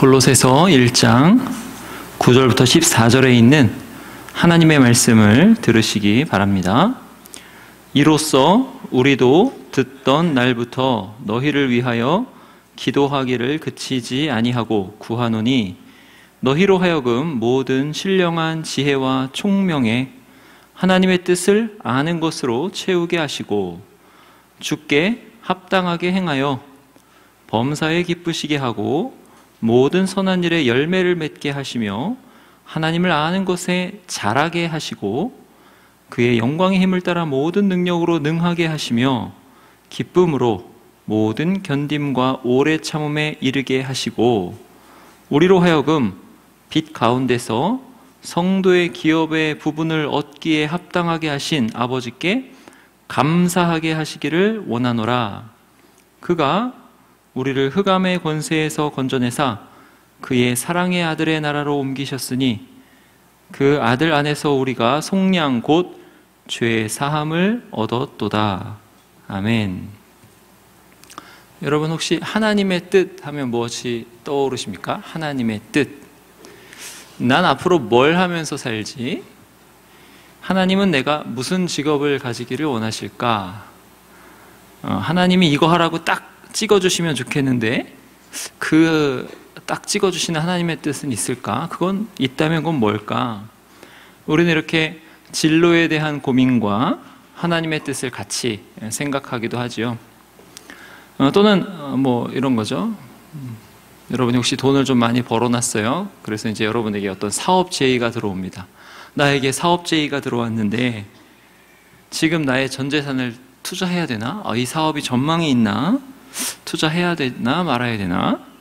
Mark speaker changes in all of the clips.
Speaker 1: 골로새서 1장 9절부터 14절에 있는 하나님의 말씀을 들으시기 바랍니다. 이로써 우리도 듣던 날부터 너희를 위하여 기도하기를 그치지 아니하고 구하노니 너희로 하여금 모든 신령한 지혜와 총명에 하나님의 뜻을 아는 것으로 채우게 하시고 주께 합당하게 행하여 범사에 기쁘시게 하고 모든 선한 일에 열매를 맺게 하시며 하나님을 아는 것에 자라게 하시고 그의 영광의 힘을 따라 모든 능력으로 능하게 하시며 기쁨으로 모든 견딤과 오래 참음에 이르게 하시고 우리로 하여금 빛 가운데서 성도의 기업의 부분을 얻기에 합당하게 하신 아버지께 감사하게 하시기를 원하노라. 그가 우리를 흑암의 권세에서 건져내사 그의 사랑의 아들의 나라로 옮기셨으니 그 아들 안에서 우리가 속량 곧 죄의 사함을 얻었도다. 아멘. 여러분 혹시 하나님의 뜻 하면 무엇이 떠오르십니까? 하나님의 뜻. 난 앞으로 뭘 하면서 살지? 하나님은 내가 무슨 직업을 가지기를 원하실까? 하나님이 이거 하라고 딱 찍어주시면 좋겠는데 그 딱 찍어주시는 하나님의 뜻은 있을까? 그건 있다면 그건 뭘까? 우리는 이렇게 진로에 대한 고민과 하나님의 뜻을 같이 생각하기도 하지요. 또는 뭐 이런 거죠. 여러분이 혹시 돈을 좀 많이 벌어놨어요. 그래서 이제 여러분에게 어떤 사업 제의가 들어옵니다. 나에게 사업 제의가 들어왔는데 지금 나의 전 재산을 투자해야 되나? 이 사업이 전망이 있나? 투자해야 되나 말아야 되나?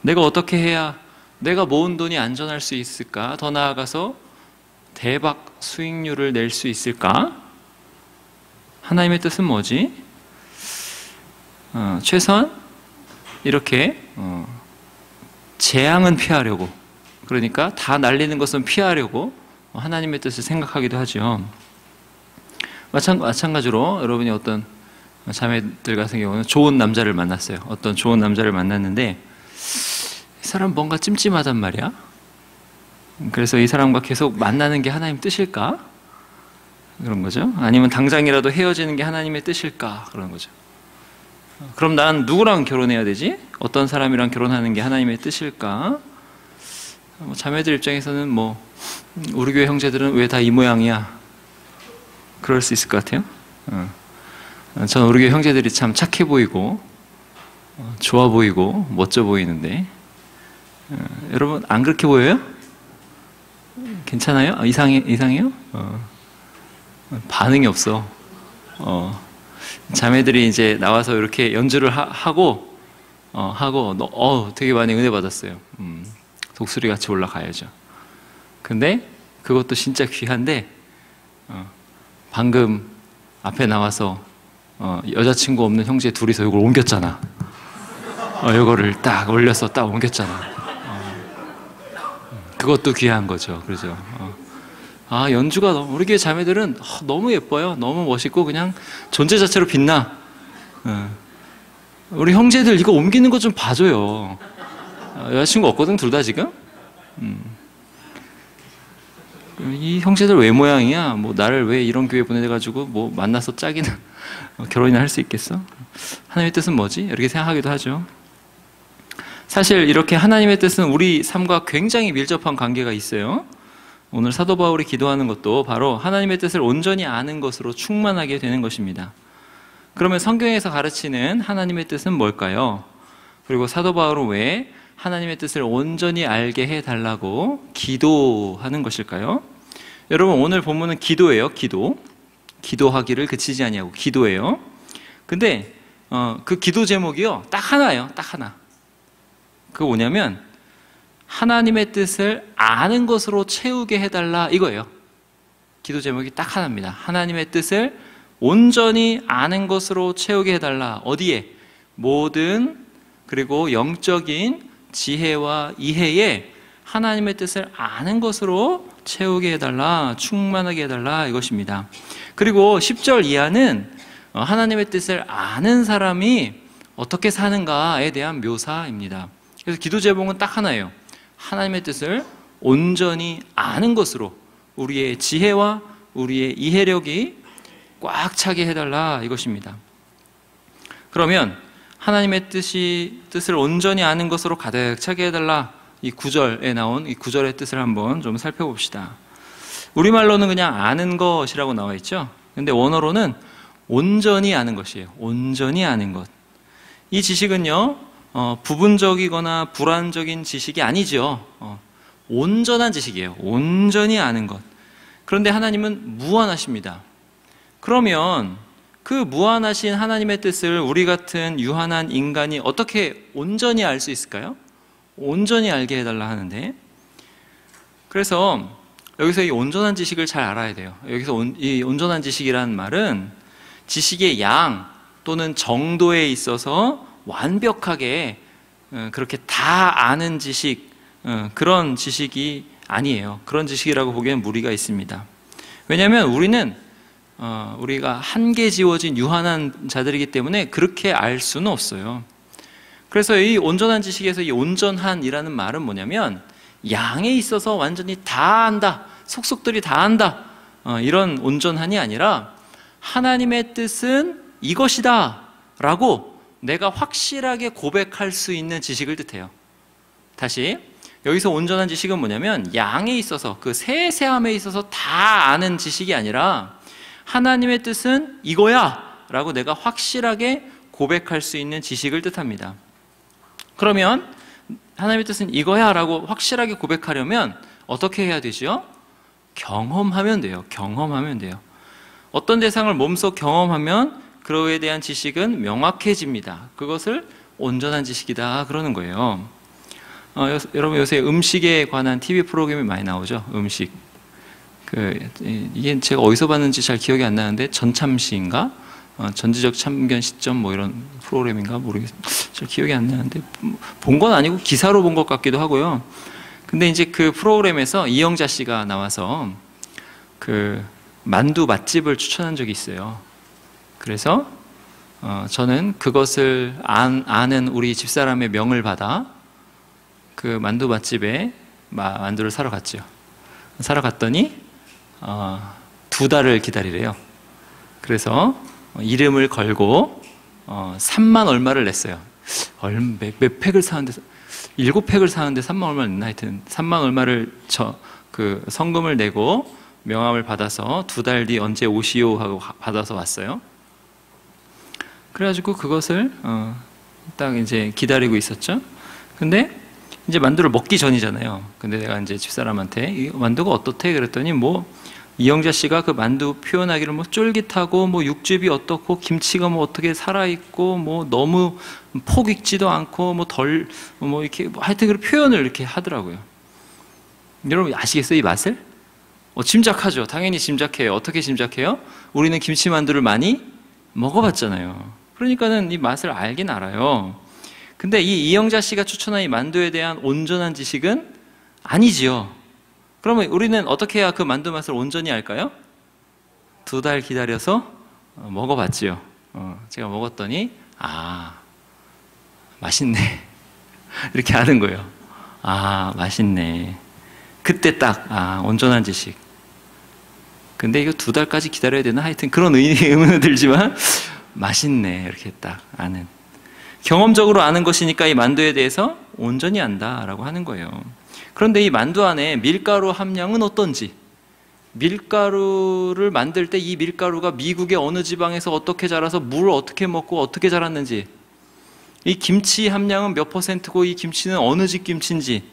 Speaker 1: 내가 어떻게 해야 내가 모은 돈이 안전할 수 있을까? 더 나아가서 대박 수익률을 낼 수 있을까? 하나님의 뜻은 뭐지? 최소한 이렇게 재앙은 피하려고, 그러니까 다 날리는 것은 피하려고 하나님의 뜻을 생각하기도 하죠. 마찬가지로 여러분이 어떤 자매들 같은 경우는 좋은 남자를 만났어요. 어떤 좋은 남자를 만났는데 이 사람 뭔가 찜찜하단 말이야. 그래서 이 사람과 계속 만나는 게 하나님 뜻일까? 그런 거죠. 아니면 당장이라도 헤어지는 게 하나님의 뜻일까? 그런 거죠. 그럼 난 누구랑 결혼해야 되지? 어떤 사람이랑 결혼하는 게 하나님의 뜻일까? 자매들 입장에서는 우리 교회 형제들은 왜 다 이 모양이야? 그럴 수 있을 것 같아요. 저는 우리 교회 형제들이 참 착해 보이고 좋아 보이고 멋져 보이는데 여러분 안 그렇게 보여요? 괜찮아요? 이상해요? 반응이 없어. 자매들이 이제 나와서 이렇게 연주를 하고 되게 많이 은혜 받았어요. 독수리 같이 올라가야죠. 근데 그것도 진짜 귀한데 방금 앞에 나와서 여자친구 없는 형제 둘이서 이걸 옮겼잖아. 이거를 딱 올려서 딱 옮겼잖아. 그것도 귀한 거죠. 그렇죠? 연주가 우리 교회 자매들은 너무 예뻐요. 너무 멋있고 그냥 존재 자체로 빛나. 우리 형제들 이거 옮기는 거 좀 봐줘요. 여자친구 없거든 둘 다 지금. 이 형제들 왜 모양이야? 나를 왜 이런 교회 보내가지고 만나서 짝이나 결혼이나 할 수 있겠어? 하나님의 뜻은 뭐지? 이렇게 생각하기도 하죠. 사실 이렇게 하나님의 뜻은 우리 삶과 굉장히 밀접한 관계가 있어요. 오늘 사도 바울이 기도하는 것도 바로 하나님의 뜻을 온전히 아는 것으로 충만하게 되는 것입니다. 그러면 성경에서 가르치는 하나님의 뜻은 뭘까요? 그리고 사도 바울은 왜 하나님의 뜻을 온전히 알게 해달라고 기도하는 것일까요? 여러분 오늘 본문은 기도예요. 기도하기를 그치지 아니하고 기도예요. 근데 그 기도 제목이요 딱 하나예요. 딱 하나. 그거 뭐냐면 하나님의 뜻을 아는 것으로 채우게 해달라 이거예요. 기도 제목이 딱 하나입니다. 하나님의 뜻을 온전히 아는 것으로 채우게 해달라. 어디에? 모든 그리고 영적인 지혜와 이해에 하나님의 뜻을 아는 것으로 채우게 해달라. 충만하게 해달라 이것입니다. 그리고 10절 이하는 하나님의 뜻을 아는 사람이 어떻게 사는가에 대한 묘사입니다. 그래서 기도 제목은 딱 하나예요. 하나님의 뜻을 온전히 아는 것으로 우리의 지혜와 우리의 이해력이 꽉 차게 해달라, 이것입니다. 그러면 하나님의 뜻을 온전히 아는 것으로 가득 차게 해달라, 이 9절에 나온 이 9절의 뜻을 한번 좀 살펴봅시다. 우리말로는 그냥 아는 것이라고 나와 있죠. 근데 원어로는 온전히 아는 것이에요. 온전히 아는 것. 이 지식은요, 부분적이거나 불완적인 지식이 아니죠. 온전한 지식이에요. 온전히 아는 것. 그런데 하나님은 무한하십니다. 그러면 그 무한하신 하나님의 뜻을 우리 같은 유한한 인간이 어떻게 온전히 알 수 있을까요? 온전히 알게 해달라 하는데, 그래서 여기서 이 온전한 지식을 잘 알아야 돼요. 여기서 이 온전한 지식이라는 말은 지식의 양 또는 정도에 있어서 완벽하게 그렇게 다 아는 지식, 그런 지식이 아니에요. 그런 지식이라고 보기에는 무리가 있습니다. 왜냐하면 우리가 한계 지워진 유한한 자들이기 때문에 그렇게 알 수는 없어요. 그래서 이 온전한 지식에서 이 온전한이라는 말은 뭐냐면 양에 있어서 완전히 다 안다, 속속들이 다 안다, 이런 온전한이 아니라 하나님의 뜻은 이것이다 라고 내가 확실하게 고백할 수 있는 지식을 뜻해요. 다시, 여기서 온전한 지식은 뭐냐면 양에 있어서, 그 세세함에 있어서 다 아는 지식이 아니라 하나님의 뜻은 이거야 라고 내가 확실하게 고백할 수 있는 지식을 뜻합니다. 그러면 하나님의 뜻은 이거야 라고 확실하게 고백하려면 어떻게 해야 되죠? 경험하면 돼요. 경험하면 돼요. 어떤 대상을 몸소 경험하면 그거에 대한 지식은 명확해집니다. 그것을 온전한 지식이다 그러는 거예요. 여러분 요새 음식에 관한 TV 프로그램이 많이 나오죠. 음식. 이게 제가 어디서 봤는지 잘 기억이 안 나는데 전참시인가? 전지적 참견 시점 뭐 이런 프로그램인가 모르겠어요. 잘 기억이 안 나는데 본 건 아니고 기사로 본 것 같기도 하고요. 근데 이제 그 프로그램에서 이영자 씨가 나와서 그 만두 맛집을 추천한 적이 있어요. 그래서 저는 그것을 아는 우리 집사람의 명을 받아 그 만두 맛집에 만두를 사러 갔죠. 사러 갔더니 2달을 기다리래요. 그래서 이름을 걸고 3만 얼마를 냈어요. 몇 팩을 사는데 7팩을 사는데 3만 얼마를 냈나, 하여튼 3만 얼마를 그 성금을 내고 명함을 받아서 2달 뒤 언제 오시오 하고 받아서 왔어요. 그래가지고 그것을 딱 이제 기다리고 있었죠. 근데 이제 만두를 먹기 전이잖아요. 근데 내가 이제 집사람한테 이 만두가 어떻대? 그랬더니 뭐 이영자 씨가 그 만두 표현하기를 뭐 쫄깃하고 뭐 육즙이 어떻고 김치가 뭐 어떻게 살아있고 뭐 너무 폭 익지도 않고 뭐 이렇게 하여튼 그 표현을 이렇게 하더라고요. 여러분 아시겠어요? 이 맛을? 짐작하죠. 당연히 짐작해요. 어떻게 짐작해요? 우리는 김치만두를 많이 먹어봤잖아요. 그러니까는 이 맛을 알긴 알아요. 근데 이 이영자 씨가 추천한 이 만두에 대한 온전한 지식은 아니지요. 그러면 우리는 어떻게 해야 그 만두 맛을 온전히 알까요? 2달 기다려서 먹어봤지요. 제가 먹었더니 맛있네 이렇게 하는 거예요. 맛있네. 그때 딱 온전한 지식. 근데 이거 2달까지 기다려야 되나? 하여튼 그런 의문은 들지만 맛있네 이렇게 딱 아는, 경험적으로 아는 것이니까 이 만두에 대해서 온전히 안다라고 하는 거예요. 그런데 이 만두 안에 밀가루 함량은 어떤지, 밀가루를 만들 때 이 밀가루가 미국의 어느 지방에서 어떻게 자라서 물 어떻게 먹고 어떻게 자랐는지, 이 김치 함량은 몇 %고 이 김치는 어느 집 김치인지,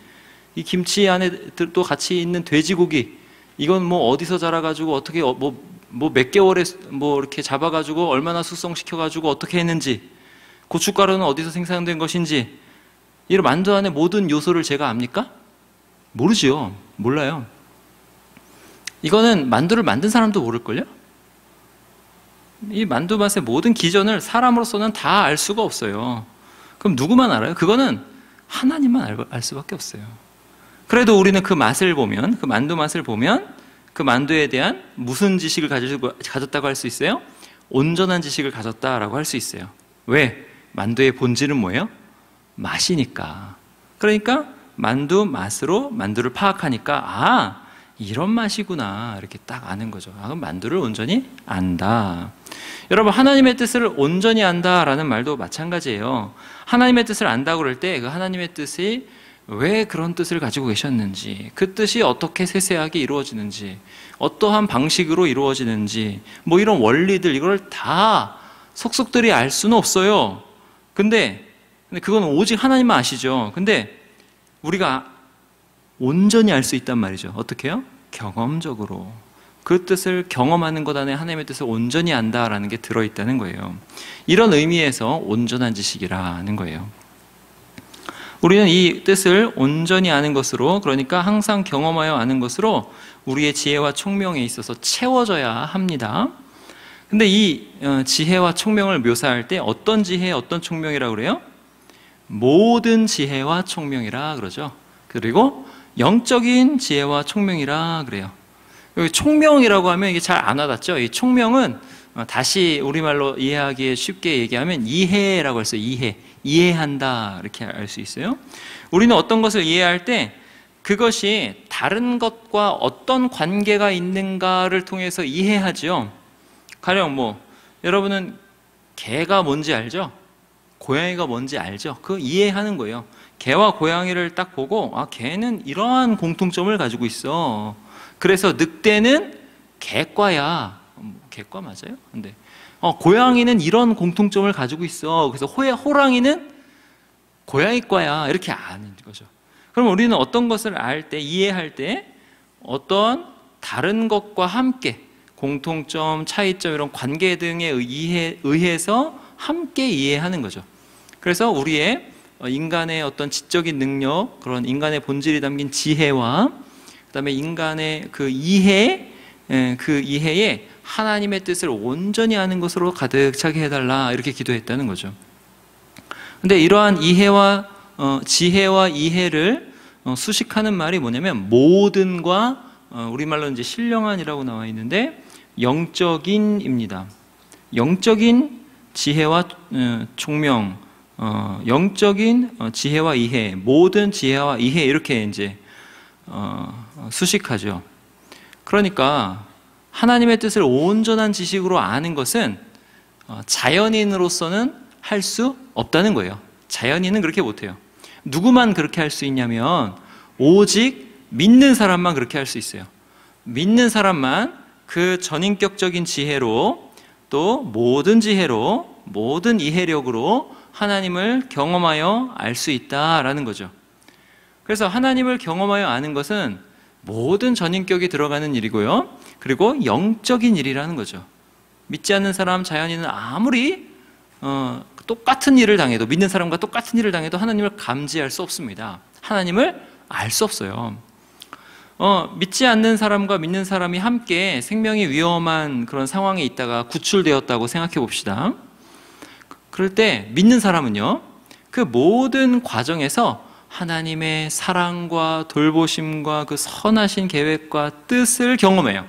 Speaker 1: 이 김치 안에 또 같이 있는 돼지고기, 이건 뭐 어디서 자라가지고 어떻게 뭐 몇 개월에 뭐 이렇게 잡아가지고 얼마나 숙성시켜가지고 어떻게 했는지, 고춧가루는 어디서 생산된 것인지, 이런 만두 안에 모든 요소를 제가 압니까? 모르지요. 몰라요. 이거는 만두를 만든 사람도 모를걸요? 이 만두 맛의 모든 기전을 사람으로서는 다 알 수가 없어요. 그럼 누구만 알아요? 그거는 하나님만 알 수밖에 없어요. 그래도 우리는 그 맛을 보면, 그 만두 맛을 보면 그 만두에 대한 무슨 지식을 가졌다고 할 수 있어요? 온전한 지식을 가졌다라고 할 수 있어요. 왜? 만두의 본질은 뭐예요? 맛이니까. 그러니까 만두 맛으로 만두를 파악하니까 아, 이런 맛이구나 이렇게 딱 아는 거죠. 아, 그럼 만두를 온전히 안다. 여러분, 하나님의 뜻을 온전히 안다라는 말도 마찬가지예요. 하나님의 뜻을 안다고 그럴 때 그 하나님의 뜻이 왜 그런 뜻을 가지고 계셨는지, 그 뜻이 어떻게 세세하게 이루어지는지, 어떠한 방식으로 이루어지는지, 뭐 이런 원리들, 이걸 다 속속들이 알 수는 없어요. 근데 그건 오직 하나님만 아시죠. 근데 우리가 온전히 알 수 있단 말이죠. 어떻게 해요? 경험적으로. 그 뜻을 경험하는 것 안에 하나님의 뜻을 온전히 안다라는 게 들어있다는 거예요. 이런 의미에서 온전한 지식이라는 거예요. 우리는 이 뜻을 온전히 아는 것으로, 그러니까 항상 경험하여 아는 것으로 우리의 지혜와 총명에 있어서 채워져야 합니다. 근데 이 지혜와 총명을 묘사할 때 어떤 지혜, 어떤 총명이라고 그래요? 모든 지혜와 총명이라 그러죠. 그리고 영적인 지혜와 총명이라 그래요. 여기 총명이라고 하면 이게 잘 안 와닿죠? 이 총명은 다시 우리말로 이해하기 쉽게 얘기하면 이해라고 할 수 있어요. 이해한다 이렇게 알 수 있어요. 우리는 어떤 것을 이해할 때 그것이 다른 것과 어떤 관계가 있는가를 통해서 이해하죠. 가령 여러분은 개가 뭔지 알죠? 고양이가 뭔지 알죠? 그 이해하는 거예요. 개와 고양이를 딱 보고 아, 개는 이러한 공통점을 가지고 있어. 그래서 늑대는 개과야. 개과 맞아요? 근데 고양이는 이런 공통점을 가지고 있어. 그래서 호랑이는 고양이과야. 이렇게 아는 거죠. 그럼 우리는 어떤 것을 알 때, 이해할 때 어떤 다른 것과 함께 공통점, 차이점 이런 관계 등에 의해서 함께 이해하는 거죠. 그래서 우리의 인간의 어떤 지적인 능력, 그런 인간의 본질이 담긴 지혜와 그다음에 인간의 그 이해에 하나님의 뜻을 온전히 아는 것으로 가득 차게 해달라 이렇게 기도했다는 거죠. 근데 이러한 이해와 지혜와 이해를 수식하는 말이 뭐냐면 모든과 우리말로 이제 신령한이라고 나와 있는데 영적인입니다. 영적인 지혜와 총명, 영적인 지혜와 이해, 모든 지혜와 이해 이렇게 이제 수식하죠. 그러니까 하나님의 뜻을 온전한 지식으로 아는 것은 자연인으로서는 할 수 없다는 거예요. 자연인은 그렇게 못해요. 누구만 그렇게 할 수 있냐면 오직 믿는 사람만 그렇게 할 수 있어요. 믿는 사람만 그 전인격적인 지혜로 또 모든 지혜로 모든 이해력으로 하나님을 경험하여 알 수 있다라는 거죠. 그래서 하나님을 경험하여 아는 것은 모든 전인격이 들어가는 일이고요. 그리고 영적인 일이라는 거죠. 믿지 않는 사람, 자연인은 아무리 똑같은 일을 당해도, 믿는 사람과 똑같은 일을 당해도 하나님을 감지할 수 없습니다. 하나님을 알 수 없어요. 믿지 않는 사람과 믿는 사람이 함께 생명이 위험한 그런 상황에 있다가 구출되었다고 생각해 봅시다. 그럴 때 믿는 사람은요, 그 모든 과정에서 하나님의 사랑과 돌보심과 그 선하신 계획과 뜻을 경험해요.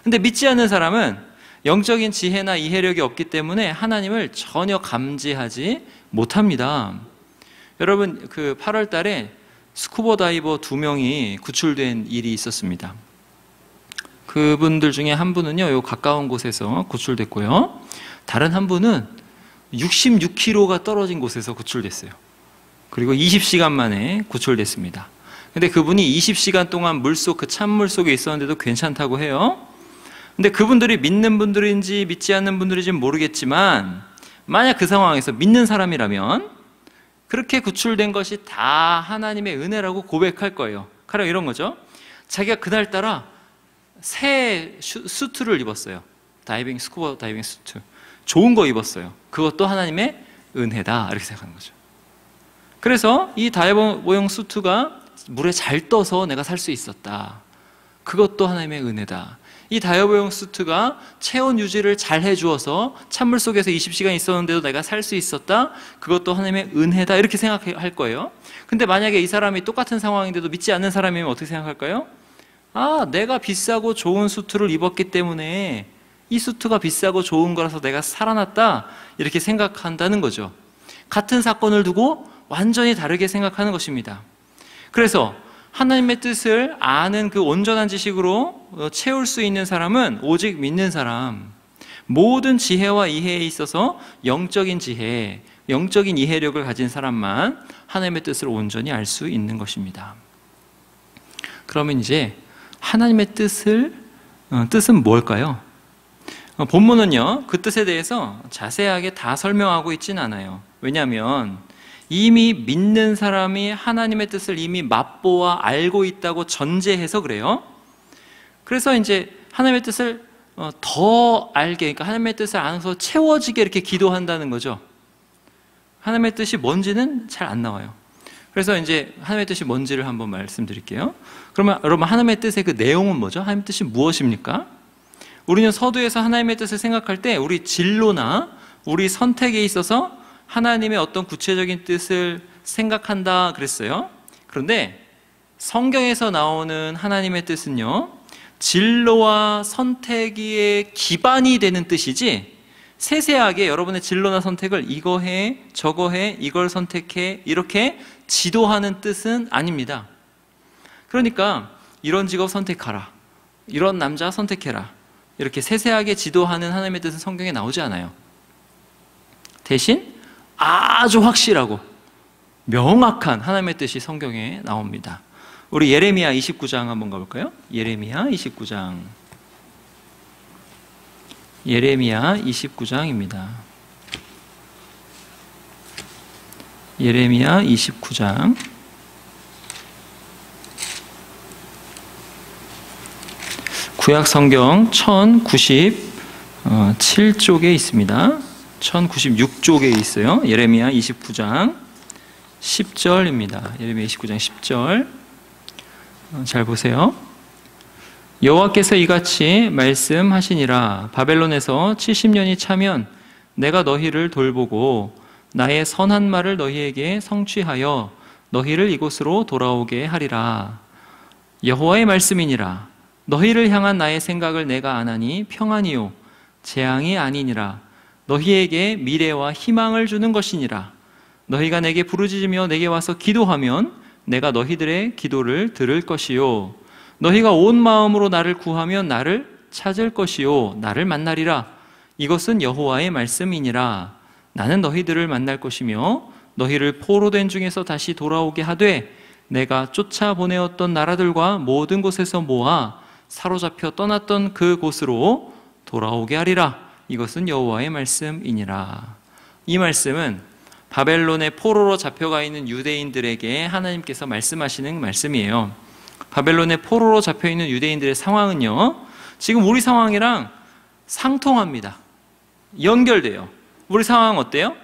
Speaker 1: 근데 믿지 않는 사람은 영적인 지혜나 이해력이 없기 때문에 하나님을 전혀 감지하지 못합니다. 여러분, 그 8월 달에 스쿠버 다이버 2명이 구출된 일이 있었습니다. 그분들 중에 한 분은요, 요 가까운 곳에서 구출됐고요. 다른 한 분은 66km가 떨어진 곳에서 구출됐어요. 그리고 20시간 만에 구출됐습니다. 근데 그분이 20시간 동안 물속, 그 찬물 속에 있었는데도 괜찮다고 해요. 근데 그분들이 믿는 분들인지 믿지 않는 분들인지 모르겠지만 만약 그 상황에서 믿는 사람이라면 그렇게 구출된 것이 다 하나님의 은혜라고 고백할 거예요. 가령 이런 거죠. 자기가 그날따라 새 수트를 입었어요. 스쿠버 다이빙 수트. 좋은 거 입었어요. 그것도 하나님의 은혜다 이렇게 생각하는 거죠. 그래서 이 다이버용 수트가 물에 잘 떠서 내가 살 수 있었다. 그것도 하나님의 은혜다. 이 다이버용 수트가 체온 유지를 잘 해주어서 찬물 속에서 20시간 있었는데도 내가 살 수 있었다. 그것도 하나님의 은혜다. 이렇게 생각할 거예요. 근데 만약에 이 사람이 똑같은 상황인데도 믿지 않는 사람이면 어떻게 생각할까요? 아, 내가 비싸고 좋은 수트를 입었기 때문에 이 수트가 비싸고 좋은 거라서 내가 살아났다. 이렇게 생각한다는 거죠. 같은 사건을 두고 완전히 다르게 생각하는 것입니다. 그래서 하나님의 뜻을 아는 그 온전한 지식으로 채울 수 있는 사람은 오직 믿는 사람, 모든 지혜와 이해에 있어서 영적인 지혜, 영적인 이해력을 가진 사람만 하나님의 뜻을 온전히 알 수 있는 것입니다. 그러면 이제 하나님의 뜻은 뭘까요? 본문은요, 그 뜻에 대해서 자세하게 다 설명하고 있지는 않아요. 왜냐하면 이미 믿는 사람이 하나님의 뜻을 이미 맛보아 알고 있다고 전제해서 그래요. 그래서 이제 하나님의 뜻을 더 알게, 그러니까 하나님의 뜻을 알아서 채워지게 이렇게 기도한다는 거죠. 하나님의 뜻이 뭔지는 잘 안 나와요. 그래서 이제 하나님의 뜻이 뭔지를 한번 말씀드릴게요. 그러면 여러분, 하나님의 뜻의 그 내용은 뭐죠? 하나님의 뜻이 무엇입니까? 우리는 서두에서 하나님의 뜻을 생각할 때 우리 진로나 우리 선택에 있어서 하나님의 어떤 구체적인 뜻을 생각한다 그랬어요. 그런데 성경에서 나오는 하나님의 뜻은요, 진로와 선택의 기반이 되는 뜻이지, 세세하게 여러분의 진로나 선택을 이거 해, 저거 해, 이걸 선택해, 이렇게 지도하는 뜻은 아닙니다. 그러니까 이런 직업 선택하라, 이런 남자 선택해라, 이렇게 세세하게 지도하는 하나님의 뜻은 성경에 나오지 않아요. 대신 아주 확실하고 명확한 하나님의 뜻이 성경에 나옵니다. 우리 예레미야 29장 한번 가볼까요? 예레미야 29장. 예레미야 29장입니다. 예레미야 29장. 구약 성경 1097쪽에 있습니다. 1096쪽에 있어요. 예레미야 29장 10절입니다. 예레미야 29장 10절. 잘 보세요. 여호와께서 이같이 말씀하시니라. 바벨론에서 70년이 차면 내가 너희를 돌보고 나의 선한 말을 너희에게 성취하여 너희를 이곳으로 돌아오게 하리라. 여호와의 말씀이니라. 너희를 향한 나의 생각을 내가 아나니 평안이요 재앙이 아니니라. 너희에게 미래와 희망을 주는 것이니라. 너희가 내게 부르짖으며 내게 와서 기도하면 내가 너희들의 기도를 들을 것이요 너희가 온 마음으로 나를 구하면 나를 찾을 것이요 나를 만나리라. 이것은 여호와의 말씀이니라. 나는 너희들을 만날 것이며 너희를 포로된 중에서 다시 돌아오게 하되 내가 쫓아보내었던 나라들과 모든 곳에서 모아 사로잡혀 떠났던 그 곳으로 돌아오게 하리라. 이것은 여호와의 말씀이니라. 이 말씀은 바벨론의 포로로 잡혀가 있는 유대인들에게 하나님께서 말씀하시는 말씀이에요. 바벨론의 포로로 잡혀있는 유대인들의 상황은요, 지금 우리 상황이랑 상통합니다. 연결돼요. 우리 상황은 어때요?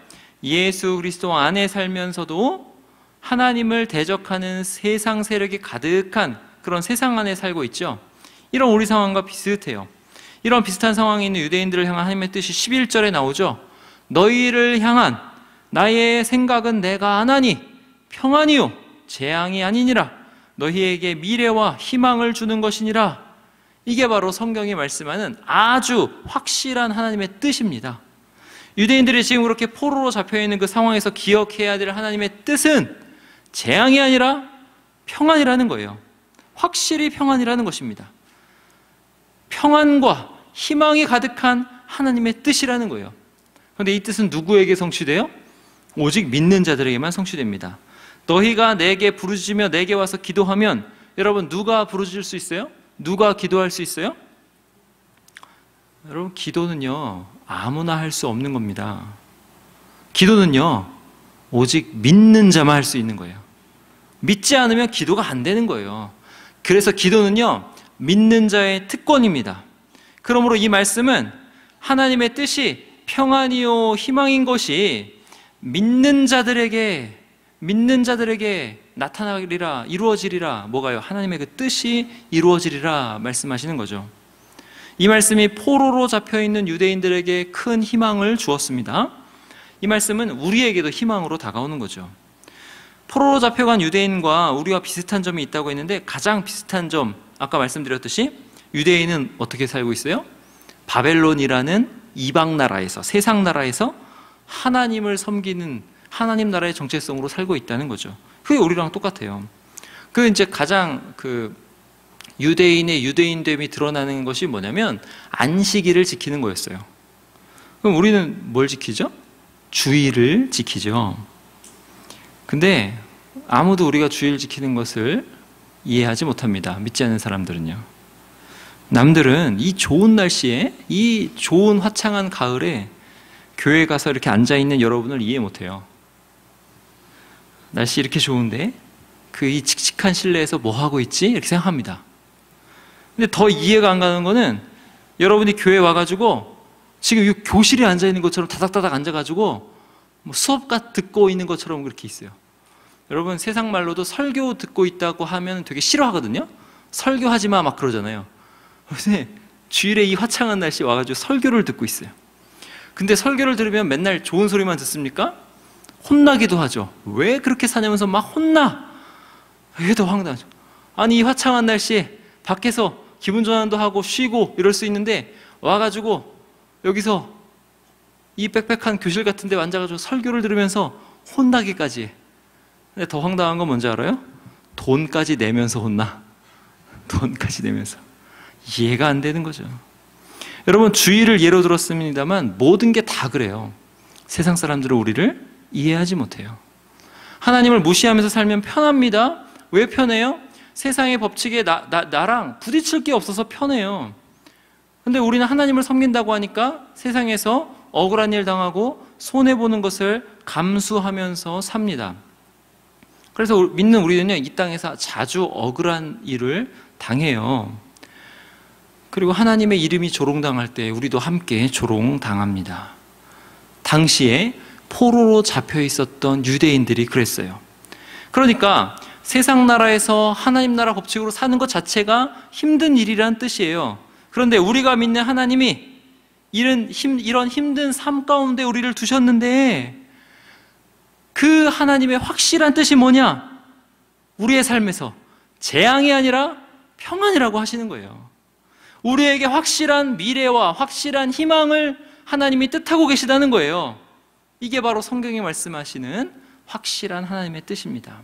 Speaker 1: 예수 그리스도 안에 살면서도 하나님을 대적하는 세상 세력이 가득한 그런 세상 안에 살고 있죠. 이런 우리 상황과 비슷해요. 이런 비슷한 상황에 있는 유대인들을 향한 하나님의 뜻이 11절에 나오죠. 너희를 향한 나의 생각은 내가 아나니 평안이요 재앙이 아니니라. 너희에게 미래와 희망을 주는 것이니라. 이게 바로 성경이 말씀하는 아주 확실한 하나님의 뜻입니다. 유대인들이 지금 그렇게 포로로 잡혀있는 그 상황에서 기억해야 될 하나님의 뜻은 재앙이 아니라 평안이라는 거예요. 확실히 평안이라는 것입니다. 평안과 희망이 가득한 하나님의 뜻이라는 거예요. 그런데 이 뜻은 누구에게 성취돼요? 오직 믿는 자들에게만 성취됩니다. 너희가 내게 부르짖으며 내게 와서 기도하면, 여러분 누가 부르짖을 수 있어요? 누가 기도할 수 있어요? 여러분 기도는요 아무나 할 수 없는 겁니다. 기도는요 오직 믿는 자만 할 수 있는 거예요. 믿지 않으면 기도가 안 되는 거예요. 그래서 기도는요 믿는 자의 특권입니다. 그러므로 이 말씀은 하나님의 뜻이 평안이요 희망인 것이 믿는 자들에게 나타나리라, 이루어지리라. 뭐가요? 하나님의 그 뜻이 이루어지리라 말씀하시는 거죠. 이 말씀이 포로로 잡혀있는 유대인들에게 큰 희망을 주었습니다. 이 말씀은 우리에게도 희망으로 다가오는 거죠. 포로로 잡혀간 유대인과 우리와 비슷한 점이 있다고 했는데, 가장 비슷한 점, 아까 말씀드렸듯이 유대인은 어떻게 살고 있어요? 바벨론이라는 이방 나라에서, 세상 나라에서 하나님을 섬기는 하나님 나라의 정체성으로 살고 있다는 거죠. 그게 우리랑 똑같아요. 그 이제 가장 유대인의 유대인됨이 드러나는 것이 뭐냐면 안식일을 지키는 거였어요. 그럼 우리는 뭘 지키죠? 주일을 지키죠. 근데 아무도 우리가 주일 지키는 것을 이해하지 못합니다. 믿지 않는 사람들은요. 남들은 이 좋은 날씨에, 이 좋은 화창한 가을에 교회 가서 이렇게 앉아있는 여러분을 이해 못해요. 날씨 이렇게 좋은데 이 칙칙한 실내에서 뭐 하고 있지? 이렇게 생각합니다. 근데 더 이해가 안 가는 거는 여러분이 교회 와가지고 지금 이 교실에 앉아있는 것처럼 다닥다닥 앉아가지고 뭐 수업 듣고 있는 것처럼 그렇게 있어요. 여러분 세상 말로도 설교 듣고 있다고 하면 되게 싫어하거든요. 설교하지 마 막 그러잖아요. 근데 주일에 이 화창한 날씨 와가지고 설교를 듣고 있어요. 근데 설교를 들으면 맨날 좋은 소리만 듣습니까? 혼나기도 하죠. 왜 그렇게 사냐면서 막 혼나. 이게 더 황당하죠. 아니 이 화창한 날씨에 밖에서 기분 전환도 하고 쉬고 이럴 수 있는데 와가지고 여기서 이 빽빽한 교실 같은 데 앉아가지고 설교를 들으면서 혼나기까지 해. 근데 더 황당한 건 뭔지 알아요? 돈까지 내면서 혼나. 돈까지 내면서. 이해가 안 되는 거죠. 여러분 주일을 예로 들었습니다만 모든 게 다 그래요. 세상 사람들은 우리를 이해하지 못해요. 하나님을 무시하면서 살면 편합니다. 왜 편해요? 세상의 법칙에 나랑 부딪힐 게 없어서 편해요. 근데 우리는 하나님을 섬긴다고 하니까 세상에서 억울한 일 당하고 손해보는 것을 감수하면서 삽니다. 그래서 믿는 우리는요, 이 땅에서 자주 억울한 일을 당해요. 그리고 하나님의 이름이 조롱당할 때 우리도 함께 조롱당합니다. 당시에 포로로 잡혀 있었던 유대인들이 그랬어요. 그러니까 세상 나라에서 하나님 나라 법칙으로 사는 것 자체가 힘든 일이란 뜻이에요. 그런데 우리가 믿는 하나님이 이런 힘든 삶 가운데 우리를 두셨는데 그 하나님의 확실한 뜻이 뭐냐? 우리의 삶에서 재앙이 아니라 평안이라고 하시는 거예요. 우리에게 확실한 미래와 확실한 희망을 하나님이 뜻하고 계시다는 거예요. 이게 바로 성경이 말씀하시는 확실한 하나님의 뜻입니다.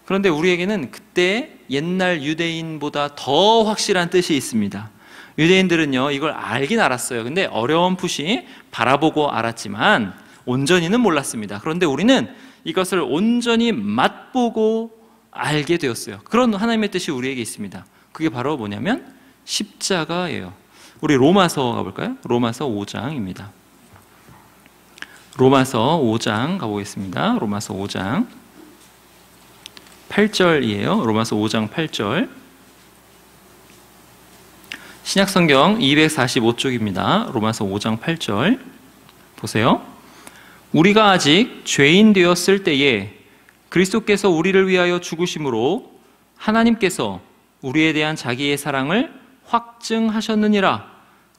Speaker 1: 그런데 우리에게는 그때 옛날 유대인보다 더 확실한 뜻이 있습니다. 유대인들은요, 이걸 알긴 알았어요. 근데 어렴풋이 바라보고 알았지만 온전히는 몰랐습니다. 그런데 우리는 이것을 온전히 맛보고 알게 되었어요. 그런 하나님의 뜻이 우리에게 있습니다. 그게 바로 뭐냐면 십자가예요. 우리 로마서 가볼까요? 로마서 5장입니다. 로마서 5장 가보겠습니다. 로마서 5장 8절이에요. 로마서 5장 8절. 신약성경 245쪽입니다. 로마서 5장 8절 보세요. 우리가 아직 죄인 되었을 때에 그리스도께서 우리를 위하여 죽으심으로 하나님께서 우리에 대한 자기의 사랑을 확증하셨느니라.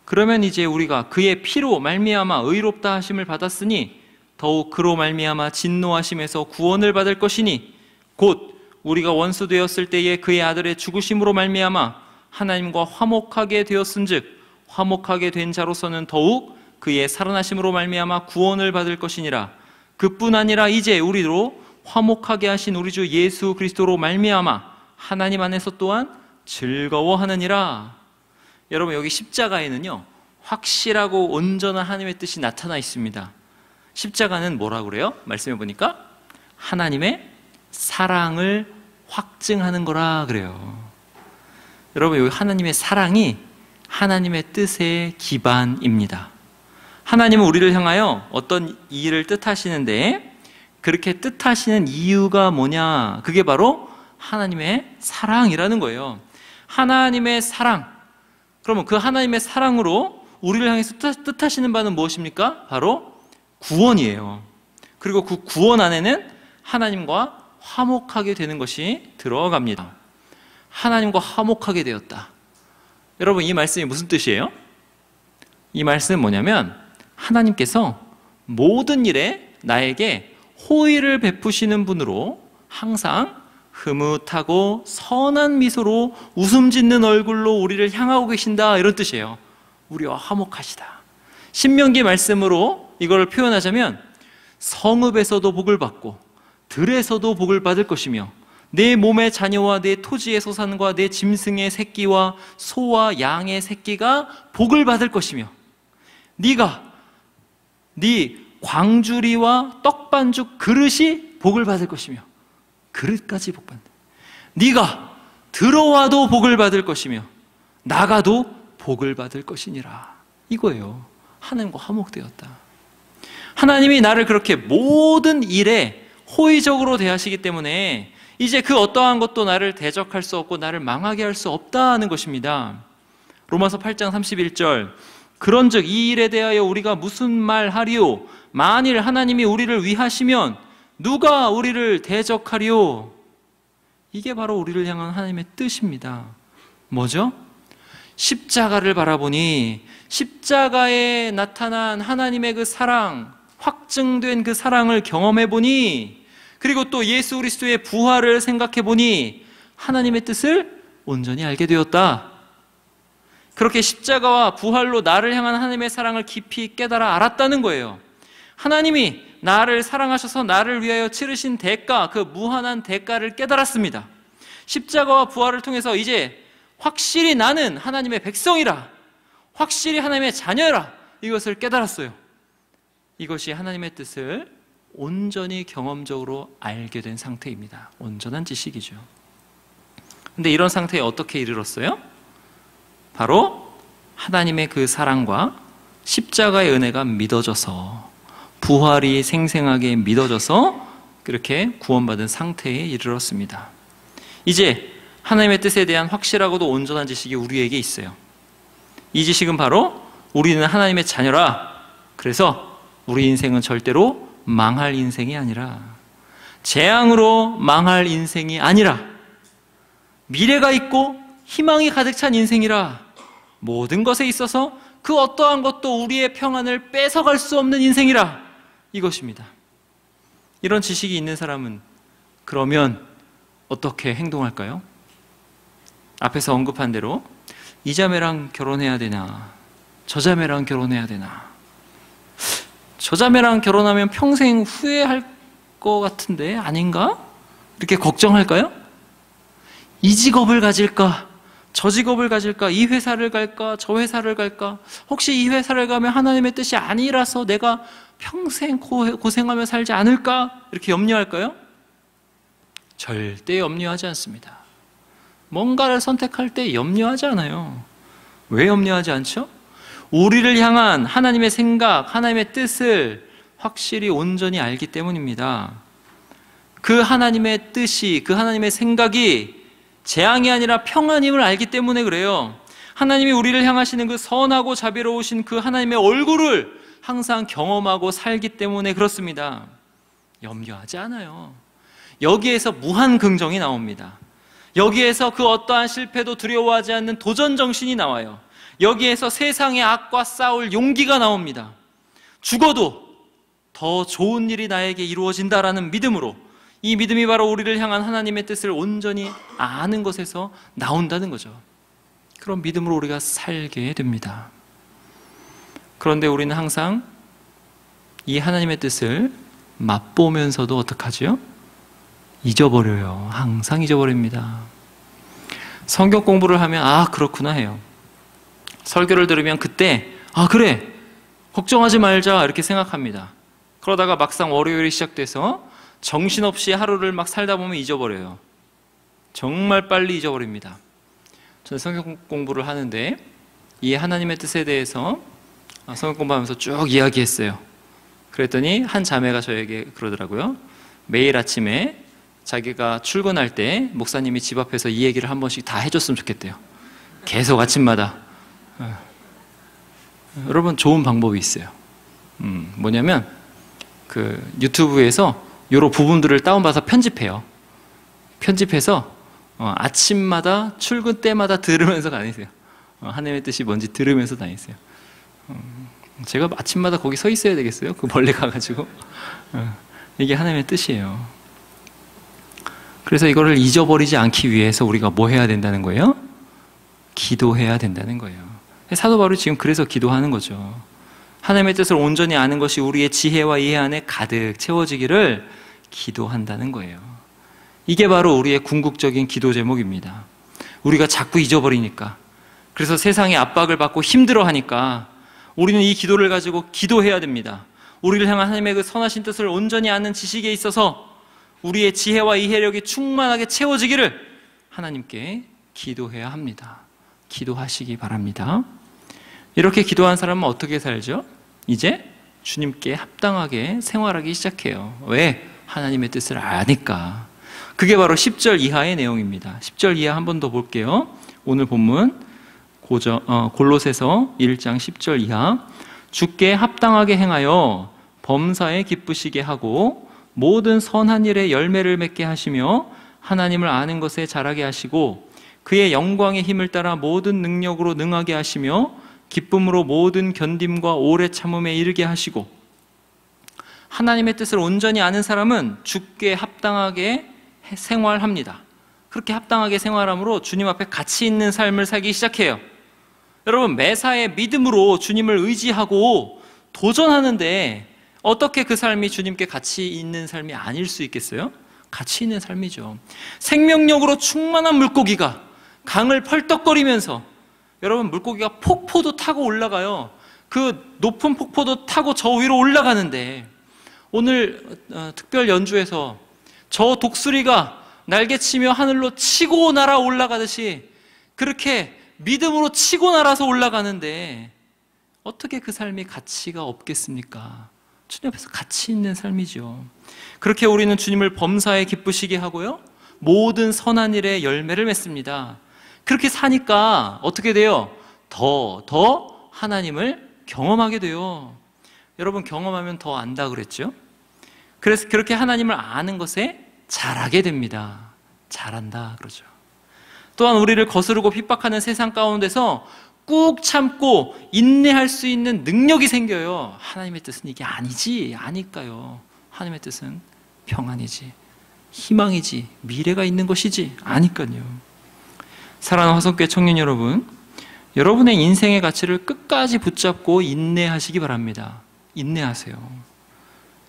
Speaker 1: 그러면 이제 우리가 그의 피로 말미암아 의롭다 하심을 받았으니 더욱 그로 말미암아 진노하심에서 구원을 받을 것이니 곧 우리가 원수 되었을 때에 그의 아들의 죽으심으로 말미암아 하나님과 화목하게 되었은즉 화목하게 된 자로서는 더욱 그의 살아나심으로 말미암아 구원을 받을 것이니라. 그뿐 아니라 이제 우리로 화목하게 하신 우리 주 예수 그리스도로 말미암아 하나님 안에서 또한 즐거워하느니라. 여러분 여기 십자가에는요 확실하고 온전한 하나님의 뜻이 나타나 있습니다. 십자가는 뭐라고 그래요? 말씀해 보니까 하나님의 사랑을 확증하는 거라 그래요. 여러분 여기 하나님의 사랑이 하나님의 뜻의 기반입니다. 하나님은 우리를 향하여 어떤 일을 뜻하시는데 그렇게 뜻하시는 이유가 뭐냐? 그게 바로 하나님의 사랑이라는 거예요. 하나님의 사랑. 그러면 그 하나님의 사랑으로 우리를 향해서 뜻하시는 바는 무엇입니까? 바로 구원이에요. 그리고 그 구원 안에는 하나님과 화목하게 되는 것이 들어갑니다. 하나님과 화목하게 되었다. 여러분 이 말씀이 무슨 뜻이에요? 이 말씀은 뭐냐면 하나님께서 모든 일에 나에게 호의를 베푸시는 분으로 항상 흐뭇하고 선한 미소로 웃음 짓는 얼굴로 우리를 향하고 계신다, 이런 뜻이에요. 우리와 화목하시다. 신명기 말씀으로 이걸 표현하자면 성읍에서도 복을 받고 들에서도 복을 받을 것이며 내 몸의 자녀와 내 토지의 소산과 내 짐승의 새끼와 소와 양의 새끼가 복을 받을 것이며 네가 네 광주리와 떡반죽 그릇이 복을 받을 것이며 그릇까지 복받는다. 네가 들어와도 복을 받을 것이며 나가도 복을 받을 것이니라. 이거예요. 하나님과 화목되었다. 하나님이 나를 그렇게 모든 일에 호의적으로 대하시기 때문에 이제 그 어떠한 것도 나를 대적할 수 없고 나를 망하게 할 수 없다는 것입니다. 로마서 8장 31절 그런즉 이 일에 대하여 우리가 무슨 말 하리요? 만일 하나님이 우리를 위하시면 누가 우리를 대적하리요? 이게 바로 우리를 향한 하나님의 뜻입니다. 뭐죠? 십자가를 바라보니 십자가에 나타난 하나님의 그 사랑, 확증된 그 사랑을 경험해 보니 그리고 또 예수 그리스도의 부활을 생각해 보니 하나님의 뜻을 온전히 알게 되었다. 그렇게 십자가와 부활로 나를 향한 하나님의 사랑을 깊이 깨달아 알았다는 거예요. 하나님이 나를 사랑하셔서 나를 위하여 치르신 대가, 그 무한한 대가를 깨달았습니다. 십자가와 부활을 통해서 이제 확실히 나는 하나님의 백성이라, 확실히 하나님의 자녀라, 이것을 깨달았어요. 이것이 하나님의 뜻을 온전히 경험적으로 알게 된 상태입니다. 온전한 지식이죠. 근데 이런 상태에 어떻게 이르렀어요? 바로 하나님의 그 사랑과 십자가의 은혜가 믿어져서, 부활이 생생하게 믿어져서 그렇게 구원받은 상태에 이르렀습니다. 이제 하나님의 뜻에 대한 확실하고도 온전한 지식이 우리에게 있어요. 이 지식은 바로 우리는 하나님의 자녀라. 그래서 우리 인생은 절대로 망할 인생이 아니라, 재앙으로 망할 인생이 아니라, 미래가 있고 희망이 가득 찬 인생이라, 모든 것에 있어서 그 어떠한 것도 우리의 평안을 뺏어갈 수 없는 인생이라, 이것입니다. 이런 지식이 있는 사람은 그러면 어떻게 행동할까요? 앞에서 언급한 대로 이 자매랑 결혼해야 되나, 저 자매랑 결혼해야 되나, 저 자매랑 결혼하면 평생 후회할 것 같은데 아닌가? 이렇게 걱정할까요? 이 직업을 가질까? 저 직업을 가질까? 이 회사를 갈까? 저 회사를 갈까? 혹시 이 회사를 가면 하나님의 뜻이 아니라서 내가 평생 고생하며 살지 않을까? 이렇게 염려할까요? 절대 염려하지 않습니다. 뭔가를 선택할 때 염려하지 않아요. 왜 염려하지 않죠? 우리를 향한 하나님의 생각, 하나님의 뜻을 확실히 온전히 알기 때문입니다. 그 하나님의 뜻이, 그 하나님의 생각이 재앙이 아니라 평안임을 알기 때문에 그래요. 하나님이 우리를 향하시는 그 선하고 자비로우신 그 하나님의 얼굴을 항상 경험하고 살기 때문에 그렇습니다. 염려하지 않아요. 여기에서 무한 긍정이 나옵니다. 여기에서 그 어떠한 실패도 두려워하지 않는 도전 정신이 나와요. 여기에서 세상의 악과 싸울 용기가 나옵니다. 죽어도 더 좋은 일이 나에게 이루어진다라는 믿음으로, 이 믿음이 바로 우리를 향한 하나님의 뜻을 온전히 아는 것에서 나온다는 거죠. 그런 믿음으로 우리가 살게 됩니다. 그런데 우리는 항상 이 하나님의 뜻을 맛보면서도 어떡하죠? 잊어버려요. 항상 잊어버립니다. 성경 공부를 하면 아 그렇구나 해요. 설교를 들으면 그때 아 그래 걱정하지 말자 이렇게 생각합니다. 그러다가 막상 월요일이 시작돼서 정신없이 하루를 막 살다 보면 잊어버려요. 정말 빨리 잊어버립니다. 저는 성경 공부를 하는데 이 하나님의 뜻에 대해서 성경 공부하면서 쭉 이야기했어요. 그랬더니 한 자매가 저에게 그러더라고요. 매일 아침에 자기가 출근할 때 목사님이 집 앞에서 이 얘기를 한 번씩 다 해줬으면 좋겠대요. 계속 아침마다. 여러분 좋은 방법이 있어요. 뭐냐면 그 유튜브에서 여러 부분들을 다운받아서 편집해요. 편집해서 아침마다 출근 때마다 들으면서 다니세요. 하나님의 뜻이 뭔지 들으면서 다니세요. 제가 아침마다 거기 서 있어야 되겠어요? 그 멀리 가가지고. 이게 하나님의 뜻이에요. 그래서 이거를 잊어버리지 않기 위해서 우리가 뭐 해야 된다는 거예요? 기도해야 된다는 거예요. 사도 바울이 지금 그래서 기도하는 거죠. 하나님의 뜻을 온전히 아는 것이 우리의 지혜와 이해 안에 가득 채워지기를 기도한다는 거예요. 이게 바로 우리의 궁극적인 기도 제목입니다. 우리가 자꾸 잊어버리니까, 그래서 세상의 압박을 받고 힘들어하니까 우리는 이 기도를 가지고 기도해야 됩니다. 우리를 향한 하나님의 그 선하신 뜻을 온전히 아는 지식에 있어서 우리의 지혜와 이해력이 충만하게 채워지기를 하나님께 기도해야 합니다. 기도하시기 바랍니다. 이렇게 기도한 사람은 어떻게 살죠? 이제 주님께 합당하게 생활하기 시작해요. 왜? 하나님의 뜻을 아니까. 그게 바로 10절 이하의 내용입니다. 10절 이하 한 번 더 볼게요. 오늘 본문 골로새서 1장 10절 이하. 주께 합당하게 행하여 범사에 기쁘시게 하고 모든 선한 일에 열매를 맺게 하시며 하나님을 아는 것에 자라게 하시고 그의 영광의 힘을 따라 모든 능력으로 능하게 하시며 기쁨으로 모든 견딤과 오래 참음에 이르게 하시고. 하나님의 뜻을 온전히 아는 사람은 주께 합당하게 생활합니다. 그렇게 합당하게 생활함으로 주님 앞에 가치 있는 삶을 살기 시작해요. 여러분, 매사에 믿음으로 주님을 의지하고 도전하는데 어떻게 그 삶이 주님께 가치 있는 삶이 아닐 수 있겠어요? 가치 있는 삶이죠. 생명력으로 충만한 물고기가 강을 펄떡거리면서, 여러분, 물고기가 폭포도 타고 올라가요. 그 높은 폭포도 타고 저 위로 올라가는데, 오늘 특별 연주에서 저 독수리가 날개치며 하늘로 치고 날아 올라가듯이 그렇게 믿음으로 치고 날아서 올라가는데 어떻게 그 삶이 가치가 없겠습니까? 주님 앞에서 가치 있는 삶이죠. 그렇게 우리는 주님을 범사에 기쁘시게 하고요, 모든 선한 일에 열매를 맺습니다. 그렇게 사니까 어떻게 돼요? 더 하나님을 경험하게 돼요. 여러분, 경험하면 더 안다 그랬죠? 그래서 그렇게 하나님을 아는 것에 잘하게 됩니다. 잘한다 그러죠. 또한 우리를 거스르고 핍박하는 세상 가운데서 꾹 참고 인내할 수 있는 능력이 생겨요. 하나님의 뜻은 이게 아니지, 아니까요. 하나님의 뜻은 평안이지, 희망이지, 미래가 있는 것이지, 아니까요. 사랑하는 화성교회 청년 여러분, 여러분의 인생의 가치를 끝까지 붙잡고 인내하시기 바랍니다. 인내하세요.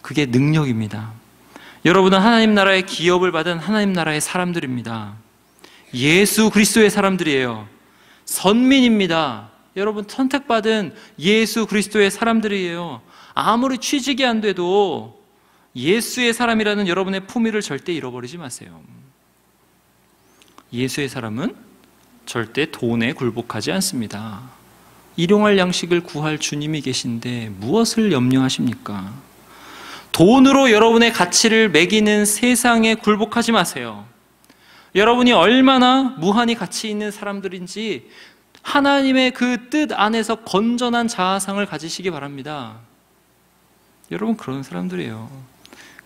Speaker 1: 그게 능력입니다. 여러분은 하나님 나라의 기업을 받은 하나님 나라의 사람들입니다. 예수 그리스도의 사람들이에요. 선민입니다. 여러분, 선택받은 예수 그리스도의 사람들이에요. 아무리 취직이 안 돼도 예수의 사람이라는 여러분의 품위를 절대 잃어버리지 마세요. 예수의 사람은 절대 돈에 굴복하지 않습니다. 일용할 양식을 구할 주님이 계신데 무엇을 염려하십니까? 돈으로 여러분의 가치를 매기는 세상에 굴복하지 마세요. 여러분이 얼마나 무한히 가치 있는 사람들인지 하나님의 그 뜻 안에서 건전한 자아상을 가지시기 바랍니다. 여러분, 그런 사람들이에요.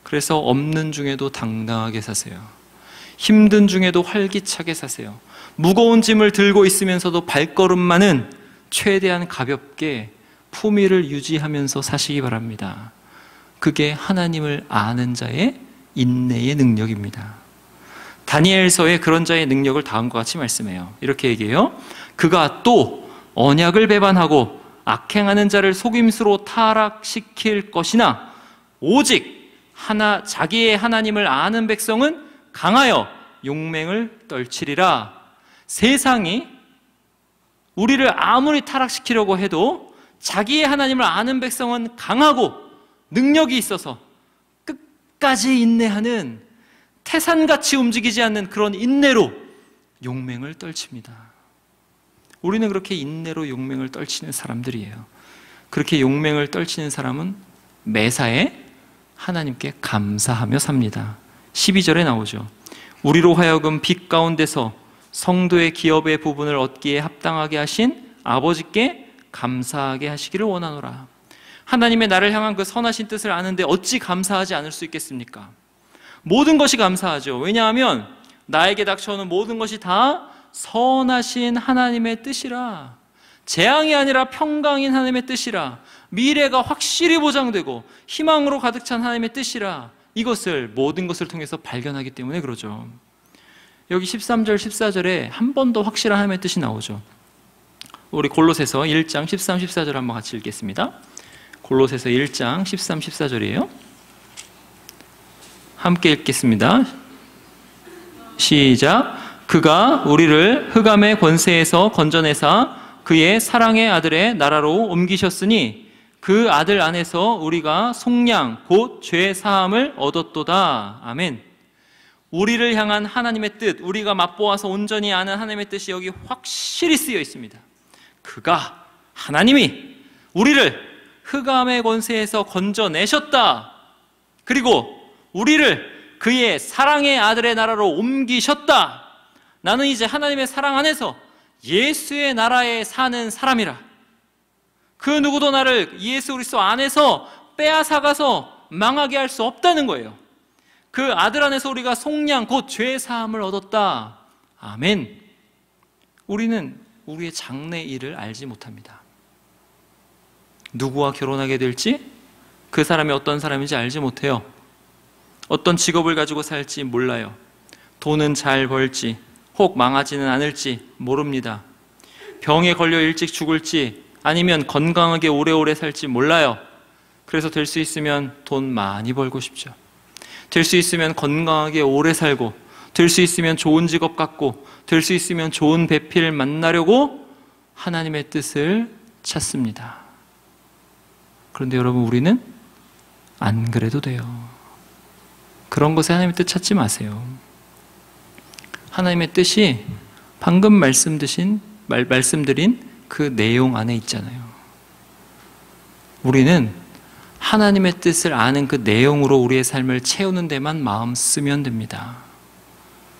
Speaker 1: 그래서 없는 중에도 당당하게 사세요. 힘든 중에도 활기차게 사세요. 무거운 짐을 들고 있으면서도 발걸음만은 최대한 가볍게 품위를 유지하면서 사시기 바랍니다. 그게 하나님을 아는 자의 인내의 능력입니다. 다니엘서에 그런 자의 능력을 다음과 같이 말씀해요. 이렇게 얘기해요. 그가 또 언약을 배반하고 악행하는 자를 속임수로 타락시킬 것이나 오직 자기의 하나님을 아는 백성은 강하여 용맹을 떨치리라. 세상이 우리를 아무리 타락시키려고 해도 자기의 하나님을 아는 백성은 강하고 능력이 있어서 끝까지 인내하는, 태산같이 움직이지 않는 그런 인내로 용맹을 떨칩니다. 우리는 그렇게 인내로 용맹을 떨치는 사람들이에요. 그렇게 용맹을 떨치는 사람은 매사에 하나님께 감사하며 삽니다. 12절에 나오죠. 우리로 하여금 빛 가운데서 성도의 기업의 부분을 얻기에 합당하게 하신 아버지께 감사하게 하시기를 원하노라. 하나님의 나를 향한 그 선하신 뜻을 아는데 어찌 감사하지 않을 수 있겠습니까? 모든 것이 감사하죠. 왜냐하면 나에게 닥쳐오는 모든 것이 다 선하신 하나님의 뜻이라. 재앙이 아니라 평강인 하나님의 뜻이라. 미래가 확실히 보장되고 희망으로 가득 찬 하나님의 뜻이라. 이것을, 모든 것을 통해서 발견하기 때문에 그러죠. 여기 13절 14절에 한 번 더 확실한 하나님의 뜻이 나오죠. 우리 골로새서 1장 13, 14절 한번 같이 읽겠습니다. 골로새서 1장 13, 14절이에요. 함께 읽겠습니다. 시작. 그가 우리를 흑암의 권세에서 건져내사 그의 사랑의 아들의 나라로 옮기셨으니 그 아들 안에서 우리가 속량 곧 죄 사함을 얻었도다. 아멘. 우리를 향한 하나님의 뜻, 우리가 맛보아서 온전히 아는 하나님의 뜻이 여기 확실히 쓰여 있습니다. 그가, 하나님이 우리를 흑암의 권세에서 건져내셨다. 그리고 우리를 그의 사랑의 아들의 나라로 옮기셨다. 나는 이제 하나님의 사랑 안에서 예수의 나라에 사는 사람이라. 그 누구도 나를 예수 그리스도 안에서 빼앗아가서 망하게 할 수 없다는 거예요. 그 아들 안에서 우리가 속량 곧 죄 사함을 얻었다. 아멘. 우리는 우리의 장래 일을 알지 못합니다. 누구와 결혼하게 될지, 그 사람이 어떤 사람인지 알지 못해요. 어떤 직업을 가지고 살지 몰라요. 돈은 잘 벌지, 혹 망하지는 않을지 모릅니다. 병에 걸려 일찍 죽을지 아니면 건강하게 오래오래 살지 몰라요. 그래서 될 수 있으면 돈 많이 벌고 싶죠. 될 수 있으면 건강하게 오래 살고, 될 수 있으면 좋은 직업 갖고, 될 수 있으면 좋은 배필을 만나려고 하나님의 뜻을 찾습니다. 그런데 여러분, 우리는 안 그래도 돼요. 그런 것에 하나님의 뜻 찾지 마세요. 하나님의 뜻이 방금 말씀드린 그 내용 안에 있잖아요. 우리는 하나님의 뜻을 아는 그 내용으로 우리의 삶을 채우는 데만 마음 쓰면 됩니다.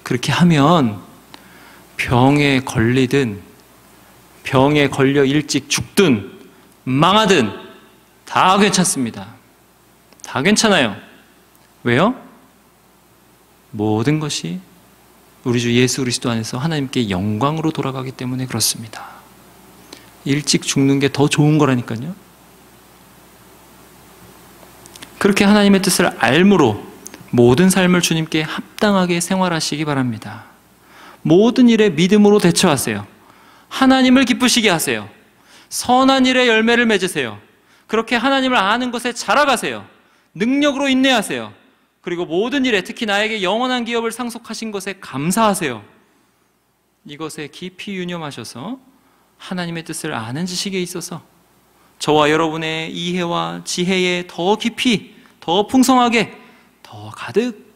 Speaker 1: 그렇게 하면 병에 걸리든, 병에 걸려 일찍 죽든, 망하든 다 괜찮습니다. 다 괜찮아요. 왜요? 모든 것이 우리 주 예수 그리스도 안에서 하나님께 영광으로 돌아가기 때문에 그렇습니다. 일찍 죽는 게 더 좋은 거라니까요. 그렇게 하나님의 뜻을 알므로 모든 삶을 주님께 합당하게 생활하시기 바랍니다. 모든 일에 믿음으로 대처하세요. 하나님을 기쁘시게 하세요. 선한 일에 열매를 맺으세요. 그렇게 하나님을 아는 것에 자라가세요. 능력으로 인내하세요. 그리고 모든 일에, 특히 나에게 영원한 기업을 상속하신 것에 감사하세요. 이것에 깊이 유념하셔서 하나님의 뜻을 아는 지식에 있어서 저와 여러분의 이해와 지혜에 더 깊이, 더 풍성하게, 더 가득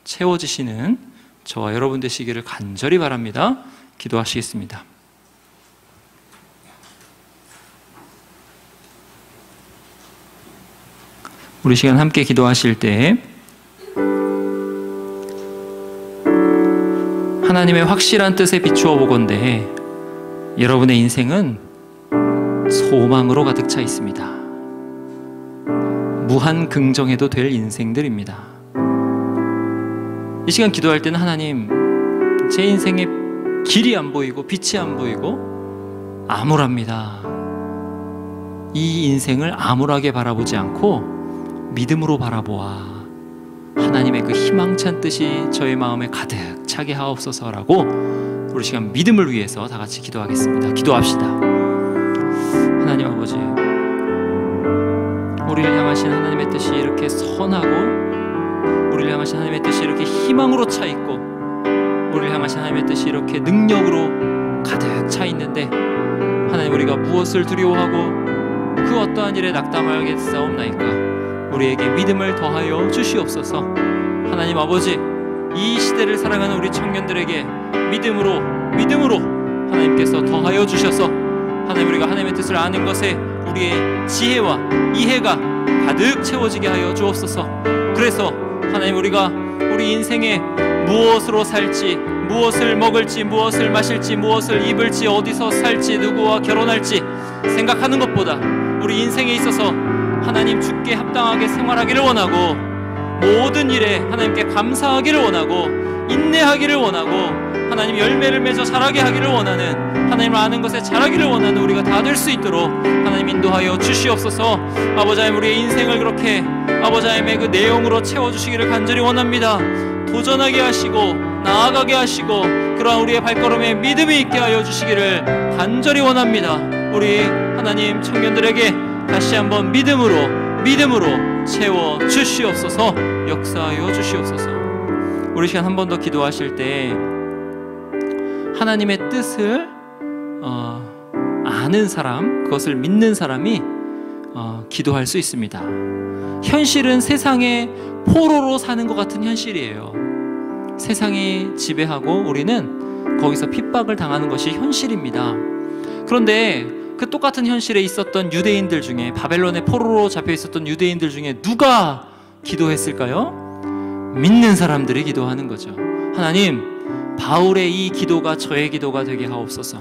Speaker 1: 채워지시는 저와 여러분 되시기를 간절히 바랍니다. 기도하시겠습니다. 우리 시간 함께 기도하실 때 하나님의 확실한 뜻에 비추어 보건대 여러분의 인생은 소망으로 가득 차 있습니다. 무한 긍정해도 될 인생들입니다. 이 시간 기도할 때는 하나님, 제 인생에 길이 안 보이고 빛이 안 보이고 암울합니다. 이 인생을 암울하게 바라보지 않고 믿음으로 바라보아 하나님의 그 희망찬 뜻이 저의 마음에 가득 차게 하옵소서라고 우리 시간 믿음을 위해서 다 같이 기도하겠습니다. 기도합시다. 하나님 아버지, 우리를 향하신 하나님의 뜻이 이렇게 선하고, 우리를 향하신 하나님의 뜻이 이렇게 희망으로 차 있고, 우리를 향하신 하나님의 뜻이 이렇게 능력으로 가득 차 있는데, 하나님, 우리가 무엇을 두려워하고 그 어떠한 일에 낙담하겠사옵나이까? 우리에게 믿음을 더하여 주시옵소서. 하나님 아버지, 이 시대를 살아가는 우리 청년들에게 믿음으로 하나님께서 더하여 주셔서 하나님, 우리가 하나님의 뜻을 아는 것에 우리의 지혜와 이해가 가득 채워지게 하여 주옵소서. 그래서 하나님, 우리가 우리 인생에 무엇으로 살지, 무엇을 먹을지, 무엇을 마실지, 무엇을 입을지, 어디서 살지, 누구와 결혼할지 생각하는 것보다 우리 인생에 있어서 하나님 주께 합당하게 생활하기를 원하고, 모든 일에 하나님께 감사하기를 원하고, 인내하기를 원하고, 하나님 열매를 맺어 자라게 하기를 원하는, 하나님을 아는 것에 자라기를 원하는 우리가 다 될 수 있도록 하나님 인도하여 주시옵소서. 아버지 하나님, 우리의 인생을 그렇게 아버지 하나님의 그 내용으로 채워주시기를 간절히 원합니다. 도전하게 하시고 나아가게 하시고 그러한 우리의 발걸음에 믿음이 있게 하여 주시기를 간절히 원합니다. 우리 하나님 청년들에게 다시 한번 믿음으로 채워 주시옵소서. 역사하여 주시옵소서. 우리 시간 한 번 더 기도하실 때 하나님의 뜻을 아는 사람, 그것을 믿는 사람이 기도할 수 있습니다. 현실은 세상의 포로로 사는 것 같은 현실이에요. 세상이 지배하고 우리는 거기서 핍박을 당하는 것이 현실입니다. 그런데 그 똑같은 현실에 있었던 유대인들 중에, 바벨론의 포로로 잡혀 있었던 유대인들 중에 누가 기도했을까요? 믿는 사람들이 기도하는 거죠. 하나님, 바울의 이 기도가 저의 기도가 되게 하옵소서.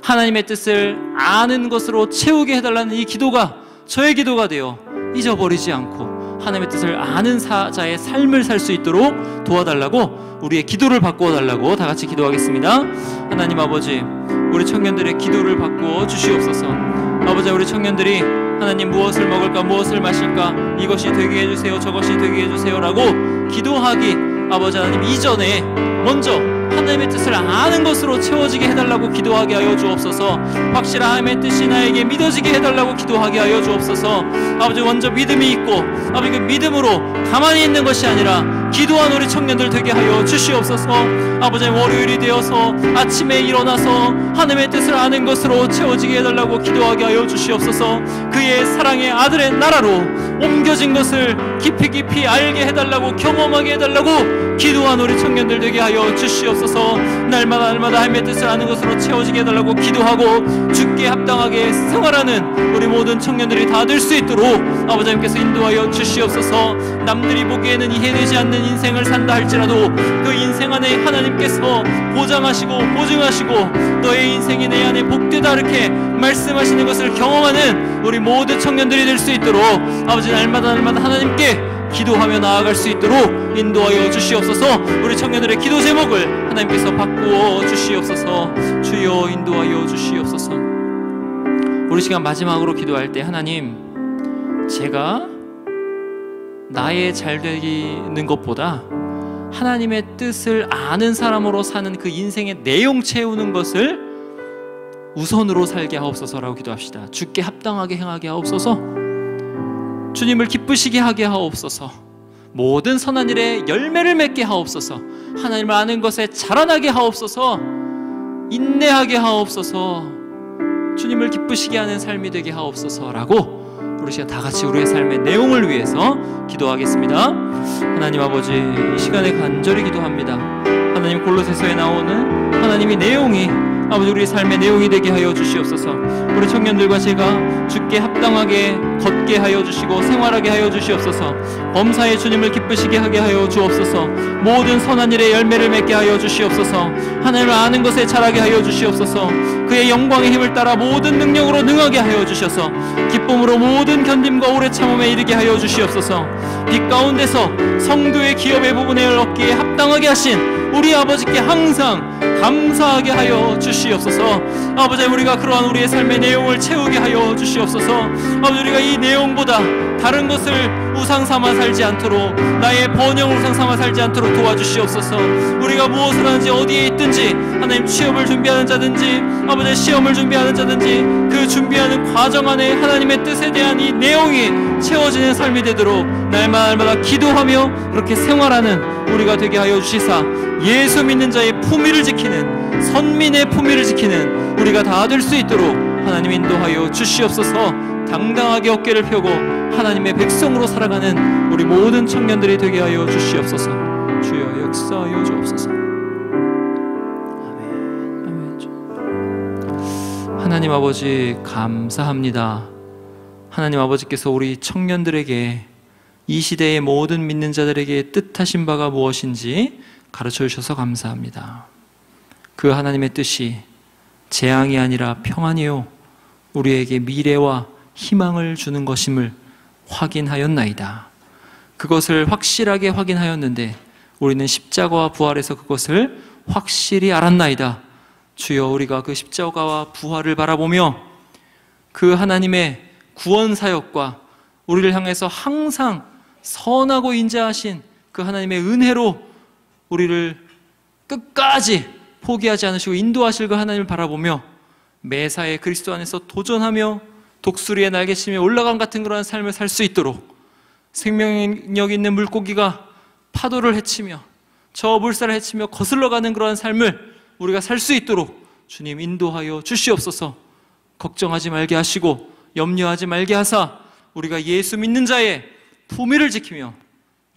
Speaker 1: 하나님의 뜻을 아는 것으로 채우게 해달라는 이 기도가 저의 기도가 되어 잊어버리지 않고 하나님의 뜻을 아는 자의 삶을 살 수 있도록 도와달라고, 우리의 기도를 바꾸어 달라고 다 같이 기도하겠습니다. 하나님 아버지, 우리 청년들의 기도를 바꾸어 주시옵소서. 아버지, 우리 청년들이 하나님 무엇을 먹을까, 무엇을 마실까, 이것이 되게 해주세요, 저것이 되게 해주세요 라고 기도하기, 아버지 하나님 이전에 먼저 하나님의 뜻을 아는 것으로 채워지게 해달라고 기도하게 하여 주옵소서. 확실한 하나님의 뜻이 나에게 믿어지게 해달라고 기도하게 하여 주옵소서. 아버지, 먼저 믿음이 있고 아버지 그 믿음으로 가만히 있는 것이 아니라 기도한 우리 청년들 되게 하여 주시옵소서. 아버지, 월요일이 되어서 아침에 일어나서 하나님의 뜻을 아는 것으로 채워지게 해달라고 기도하게 하여 주시옵소서. 그의 사랑의 아들의 나라로 옮겨진 것을 깊이 깊이 알게 해달라고, 경험하게 해달라고 기도한 우리 청년들 되게 하여 주시옵소서. 날마다 하나님의 뜻을 아는 것으로 채워지게 해달라고 기도하고 주께 합당하게 생활하는 우리 모든 청년들이 다 될 수 있도록 아버지 하나님께서 인도하여 주시옵소서. 남들이 보기에는 이해되지 않는 인생을 산다 할지라도 그 인생 안에 하나님께서 보장하시고 보증하시고 너의 인생이 내 안에 복되다 이렇게 말씀하시는 것을 경험하는 우리 모든 청년들이 될 수 있도록 아버지 날마다 하나님께 기도하며 나아갈 수 있도록 인도하여 주시옵소서. 우리 청년들의 기도 제목을 하나님께서 바꾸어 주시옵소서. 주여 인도하여 주시옵소서. 우리 시간 마지막으로 기도할 때, 하나님, 제가 나의 잘 되는 것보다 하나님의 뜻을 아는 사람으로 사는 그 인생의 내용 채우는 것을 우선으로 살게 하옵소서라고 기도합시다. 주께 합당하게 행하게 하옵소서. 주님을 기쁘시게 하게 하옵소서. 모든 선한 일에 열매를 맺게 하옵소서. 하나님을 아는 것에 자라나게 하옵소서. 인내하게 하옵소서. 주님을 기쁘시게 하는 삶이 되게 하옵소서라고 우리 시간 다 같이 우리의 삶의 내용을 위해서 기도하겠습니다. 하나님 아버지, 이 시간에 간절히 기도합니다. 하나님, 골로새서에 나오는 하나님의 내용이 아버지 우리의 삶의 내용이 되게 하여 주시옵소서. 우리 청년들과 제가 주께 합당하게 걷게 하여 주시고 생활하게 하여 주시옵소서. 범사에 주님을 기쁘시게 하게 하여 주옵소서. 모든 선한 일에 열매를 맺게 하여 주시옵소서. 하나님을 아는 것에 자라게 하여 주시옵소서. 그의 영광의 힘을 따라 모든 능력으로 능하게 하여 주셔서 기쁨으로 모든 견딤과 오래 참음에 이르게 하여 주시옵소서. 빛 가운데서 성도의 기업의 부분을 얻기에 합당하게 하신 우리 아버지께 항상 감사하게 하여 주시옵소서. 아버지, 우리가 그러한 우리의 삶의 내용을 채우게 하여 주시옵소서. 아버지, 우리가 이 내용보다 다른 것을 우상 삼아 살지 않도록, 나의 번영 우상 삼아 살지 않도록 도와주시옵소서. 우리가 무엇을 하는지, 어디에 있든지, 하나님 취업을 준비하는 자든지 아버지 시험을 준비하는 자든지 그 준비하는 과정 안에 하나님의 뜻에 대한 이 내용이 채워지는 삶이 되도록 날마다 기도하며 그렇게 생활하는 우리가 되게 하여 주시사 예수 믿는 자의 품위를 지키는, 선민의 품위를 지키는 우리가 다 될 수 있도록 하나님 인도하여 주시옵소서. 당당하게 어깨를 펴고 하나님의 백성으로 살아가는 우리 모든 청년들이 되게 하여 주시옵소서. 주여 역사하여 주옵소서. 아멘. 하나님 아버지, 감사합니다. 하나님 아버지께서 우리 청년들에게, 이 시대의 모든 믿는 자들에게 뜻하신 바가 무엇인지 가르쳐 주셔서 감사합니다. 그 하나님의 뜻이 재앙이 아니라 평안이요 우리에게 미래와 희망을 주는 것임을 확인하였나이다. 그것을 확실하게 확인하였는데 우리는 십자가와 부활에서 그것을 확실히 알았나이다. 주여, 우리가 그 십자가와 부활을 바라보며 그 하나님의 구원 사역과 우리를 향해서 항상 선하고 인자하신 그 하나님의 은혜로 우리를 끝까지 포기하지 않으시고 인도하실 그 하나님을 바라보며 매사에 그리스도 안에서 도전하며 독수리의 날개치며 올라감 같은 그러한 삶을 살 수 있도록, 생명력 있는 물고기가 파도를 헤치며 저 물살을 헤치며 거슬러 가는 그러한 삶을 우리가 살 수 있도록 주님 인도하여 주시옵소서. 걱정하지 말게 하시고 염려하지 말게 하사 우리가 예수 믿는 자의 품위를 지키며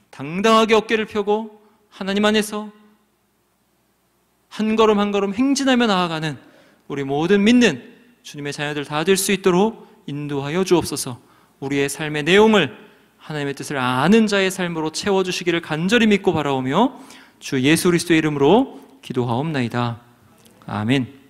Speaker 1: 당당하게 어깨를 펴고 하나님 안에서 한 걸음 한 걸음 행진하며 나아가는 우리 모든 믿는 주님의 자녀들 다 될 수 있도록 인도하여 주옵소서. 우리의 삶의 내용을 하나님의 뜻을 아는 자의 삶으로 채워주시기를 간절히 믿고 바라오며 주 예수 그리스도의 이름으로 기도하옵나이다. 아멘.